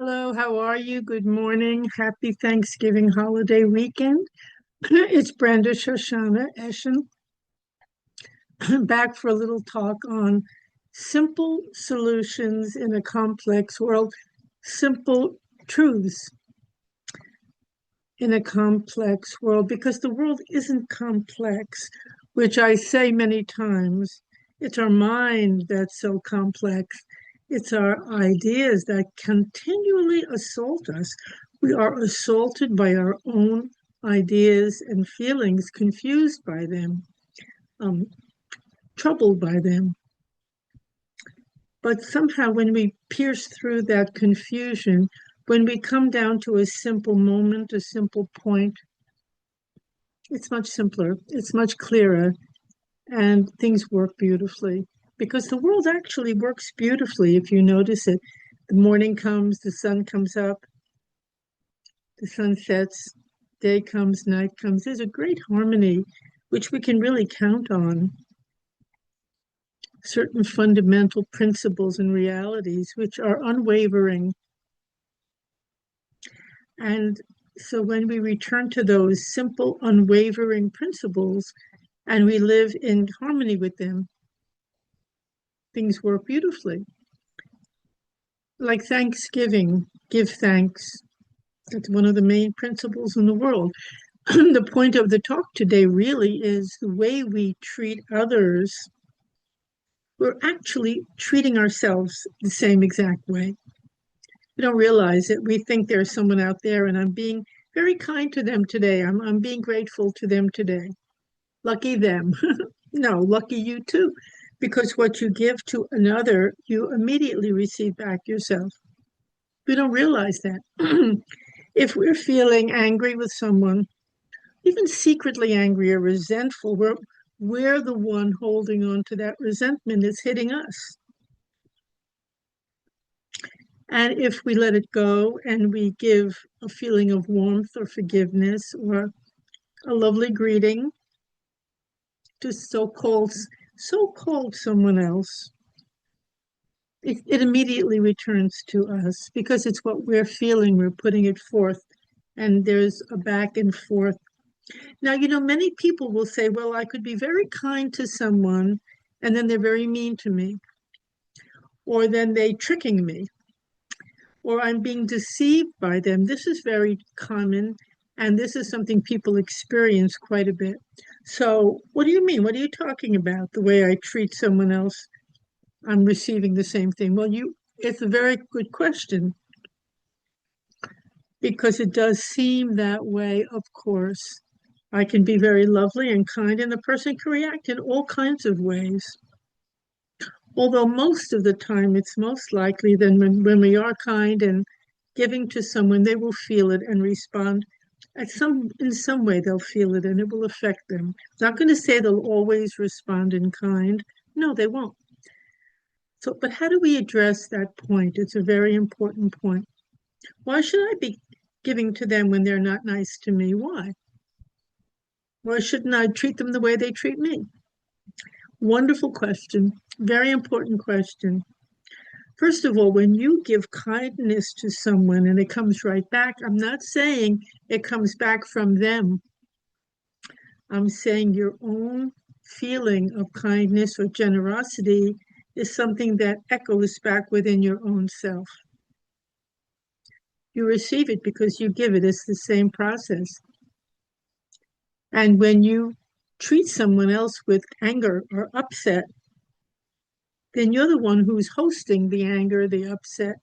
Hello, how are you? Good morning. Happy Thanksgiving holiday weekend. It's Brenda Shoshana Eshen back for a little talk on simple solutions in a complex world, simple truths in a complex world, because the world isn't complex, which I say many times. It's our mind that's so complex. It's our ideas that continually assault us. We are assaulted by our own ideas and feelings, confused by them, um, troubled by them. But somehow, when we pierce through that confusion, when we come down to a simple moment, a simple point, it's much simpler, it's much clearer, and things work beautifully. Because the world actually works beautifully if you notice it. The morning comes, the sun comes up, the sun sets, day comes, night comes. There's a great harmony which we can really count on. Certain fundamental principles and realities which are unwavering. And so when we return to those simple, unwavering principles and we live in harmony with them, things work beautifully. Like Thanksgiving, give thanks. That's one of the main principles in the world. The point of the talk today really is the way we treat others. We're actually treating ourselves the same exact way. We don't realize it. We think there's someone out there and I'm being very kind to them today. I'm being grateful to them today. Lucky them. No, lucky you too. Because what you give to another, you immediately receive back yourself. We don't realize that. If we're feeling angry with someone, even secretly angry or resentful, we're the one holding on to that resentment. It's hitting us. And if we let it go and we give a feeling of warmth or forgiveness or a lovely greeting to so-called someone else, it immediately returns to us because it's what we're feeling. We're putting it forth, and there's a back and forth. Now, many people will say, well, I could be very kind to someone, and then they're very mean to me, or then they tricking me, or I'm being deceived by them. This is very common, and this is something people experience quite a bit. So, what do you mean? What are you talking about? The way I treat someone else, I'm receiving the same thing. Well, it's a very good question because it does seem that way, of course. I can be very lovely and kind, and the person can react in all kinds of ways. Although most of the time it's most likely that when we are kind and giving to someone, they will feel it and respond in some way. They'll feel it and it will affect them. Not going to say they'll always respond in kind. No, they won't. So, but how do we address that point? It's a very important point. Why should I be giving to them when they're not nice to me? Why? Why shouldn't I treat them the way they treat me? Wonderful question. Very important question. First of all, when you give kindness to someone and it comes right back, I'm not saying it comes back from them. I'm saying your own feeling of kindness or generosity is something that echoes back within your own self. You receive it because you give it. It's the same process. And when you treat someone else with anger or upset, then you're the one who's hosting the anger, the upset,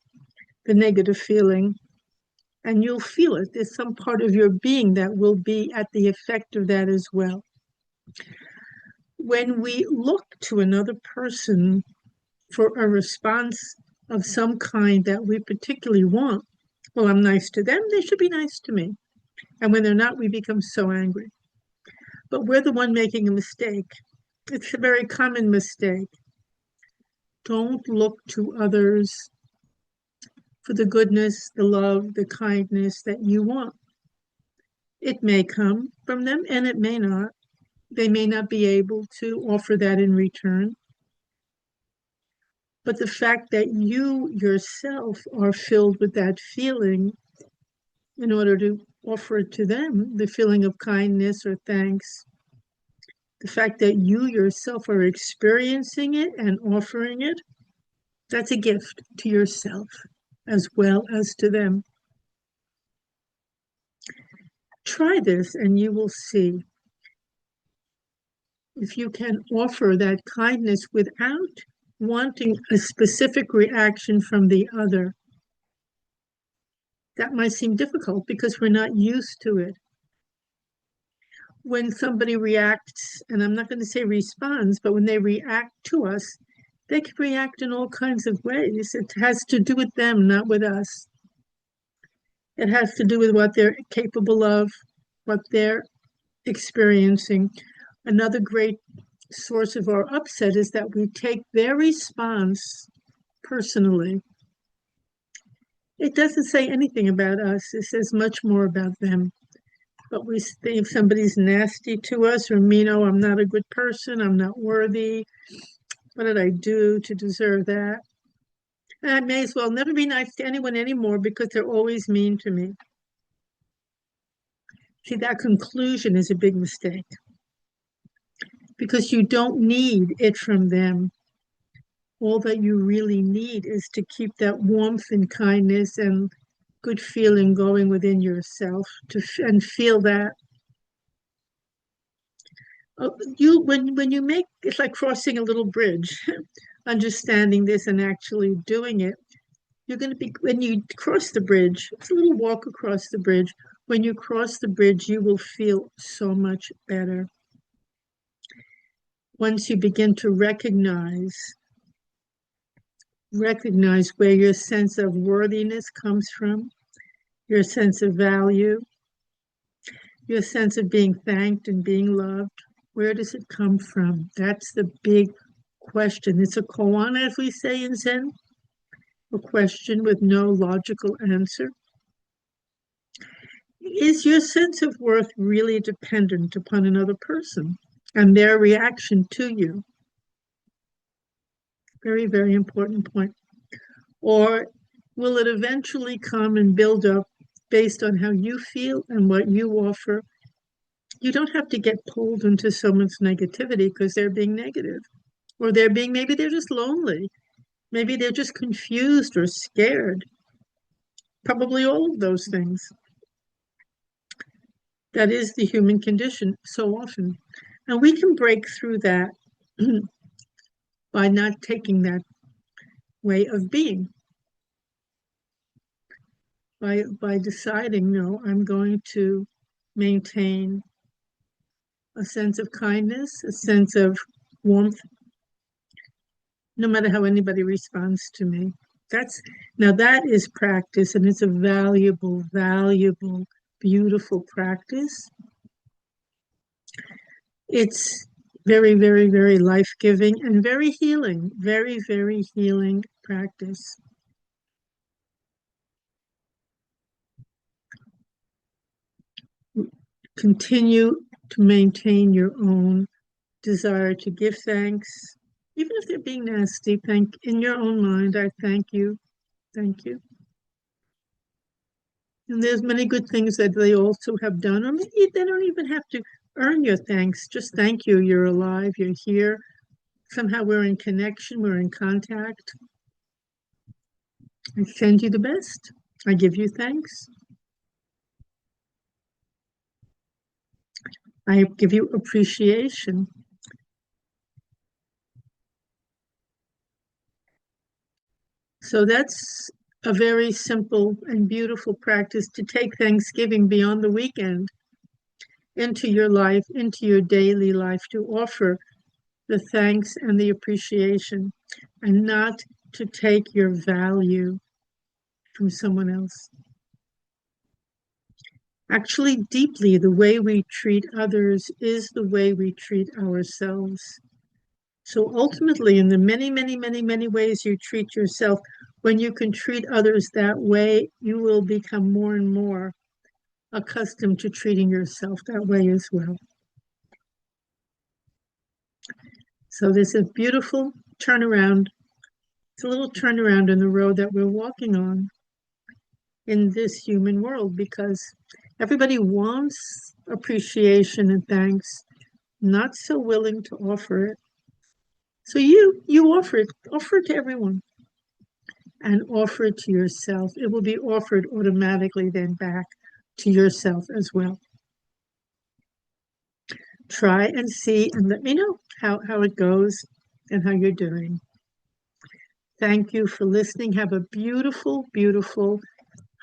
the negative feeling, and you'll feel it. There's some part of your being that will be at the effect of that as well. When we look to another person for a response of some kind that we particularly want, well, I'm nice to them, they should be nice to me. And when they're not, we become so angry. But we're the one making a mistake. It's a very common mistake. Don't look to others for the goodness, the love, the kindness that you want. It may come from them and it may not. They may not be able to offer that in return. But the fact that you yourself are filled with that feeling in order to offer it to them, the feeling of kindness or thanks, the fact that you yourself are experiencing it and offering it, that's a gift to yourself as well as to them. Try this and you will see if you can offer that kindness without wanting a specific reaction from the other. That might seem difficult because we're not used to it. When somebody reacts, and I'm not going to say responds, but when they react to us, they can react in all kinds of ways. It has to do with them, not with us. It has to do with what they're capable of, what they're experiencing. Another great source of our upset is that we take their response personally. It doesn't say anything about us. It says much more about them. But we think if somebody's nasty to us or mean, oh, I'm not a good person, I'm not worthy. What did I do to deserve that? And I may as well never be nice to anyone anymore because they're always mean to me. See, that conclusion is a big mistake because you don't need it from them. All that you really need is to keep that warmth and kindness and good feeling going within yourself and feel that. When you make it's like crossing a little bridge, understanding this and actually doing it. You're going to be when you cross the bridge. It's a little walk across the bridge. When you cross the bridge, you will feel so much better. Once you begin to recognize where your sense of worthiness comes from, your sense of value, your sense of being thanked and being loved. Where does it come from? That's the big question. It's a koan, as we say in Zen, a question with no logical answer. Is your sense of worth really dependent upon another person and their reaction to you? Very, very important point. Or will it eventually come and build up based on how you feel and what you offer? You don't have to get pulled into someone's negativity because they're being negative. Or maybe they're just lonely. Maybe they're just confused or scared. Probably all of those things. That is the human condition so often. And we can break through that by not taking that way of being. By deciding, no, I'm going to maintain a sense of kindness, a sense of warmth, no matter how anybody responds to me. That is practice, and it's a valuable, valuable, beautiful practice. It's very, very, very life-giving and very healing, very, very healing practice. Continue to maintain your own desire to give thanks, even if they're being nasty. Thank in your own mind. I thank you. And there's many good things that they also have done, or maybe they don't even have to earn your thanks. Just thank you. You're alive. You're here. Somehow we're in connection. We're in contact. I send you the best. I give you thanks. I give you appreciation. So that's a very simple and beautiful practice to take Thanksgiving beyond the weekend into your life, into your daily life, to offer the thanks and the appreciation and not to take your value from someone else. Actually, deeply, the way we treat others is the way we treat ourselves. So ultimately, in the many, many, many, many ways you treat yourself, when you can treat others that way, you will become more and more accustomed to treating yourself that way as well. So there's a beautiful turnaround. It's a little turnaround in the road that we're walking on in this human world because everybody wants appreciation and thanks, not so willing to offer it. So you offer it to everyone and offer it to yourself. It will be offered automatically then back to yourself as well. Try and see and let me know how it goes and how you're doing. Thank you for listening. Have a beautiful, beautiful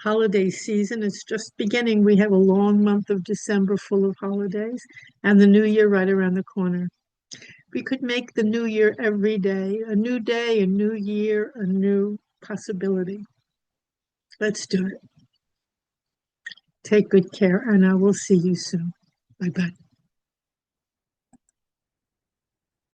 holiday season. It's just beginning. We have a long month of December full of holidays and the new year right around the corner. We could make the new year every day, a new year, a new possibility. Let's do it. Take good care, and I will see you soon. Bye bye.